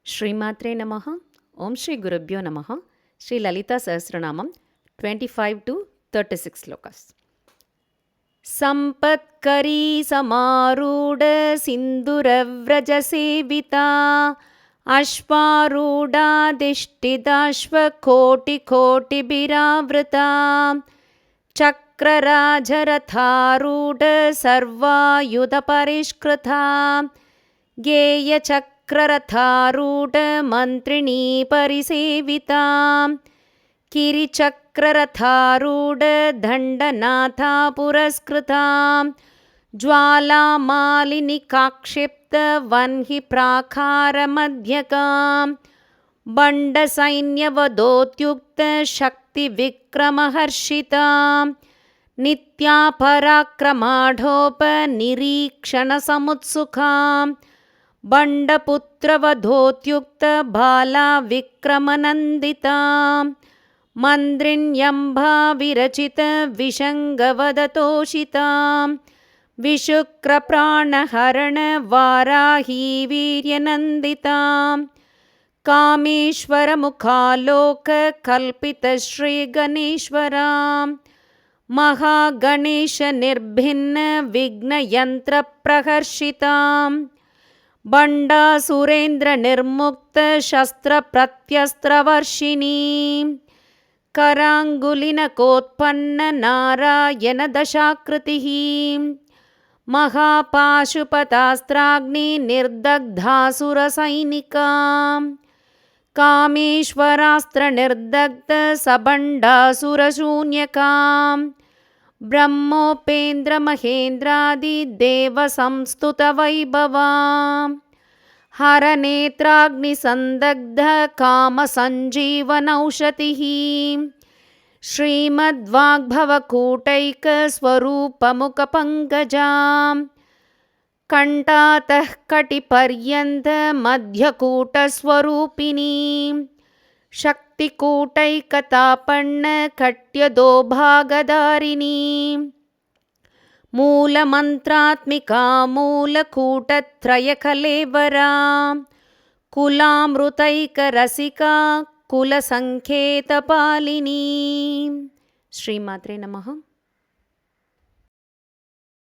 శ్రీమాత్రే నమః. ఓం శ్రీ గురుభ్యో నమః. శ్రీ లలితా సహస్రనామం 25-36 శ్లోకాస్. సంపత్కరీ సమారూఢ సింధురవ్రజ సేవితా అశ్వారూఢాధిష్ఠితాశ్వకోటికోటిభిరావృతా చక్రరాజరథారూఢ సర్వాయుధ పరిష్కృతా గేయచక్రరథారూఢ మంత్రిణీ పరిసేవితా కిరిచక్రరథారూఢ దండనాథా పురస్కృతా జ్వాలామాలిని కాక్షిప్త వన్హి ప్రాకారమధ్యకా బండసైన్యవదోత్యుక్త శక్తి విక్రమహర్షితా నిత్యా పరాక్రమాఢోప నిరీక్షణ సముత్సుకా బండపుత్రవధోత్యుక్త బాలా విక్రమనందితా మంద్రిణ్యంభా విరచిత విషంగవదతోషితా విశుక్రప్రాణహరణ వారాహీ వీర్యనందితా కామేశ్వరముఖాలోక కల్పిత శ్రీగణేశ్వరా మహాగణేశ నిర్భిన్న విఘ్నయంత్ర ప్రహర్షితా బండాసురేంద్ర నిర్ముక్త శస్త్ర ప్రత్యస్త్రవర్షిణీ కరాంగులినకోత్పన్న నారాయణ దశాకృతి మహాపాశుపతాస్త్రాగ్ని నిర్దగ్ధాసుర సైనికా కామేశ్వరాస్త్ర నిర్దగ్ధ సబండాసురశూన్యకా బ్రహ్మోపేంద్ర మహేంద్రాది దేవ సంస్తుత వైభవా హరనేత్రాగ్ని సందగ్ధ కామ సంజీవనౌషధి శ్రీమద్వాగ్భవకూటైక స్వరూపముఖ పంకజా కంఠాతః కటిపర్యంత మధ్యకూటస్వరూపిణీ శక్తికూటైకతాపన్న కట్యదోభాగధారిణీ మూలమంత్రాత్మికా మూలకూటత్రయకలేవరా కులామృతైకరసికా కులసంకేతపాలినీ. శ్రీమాత్రే నమః.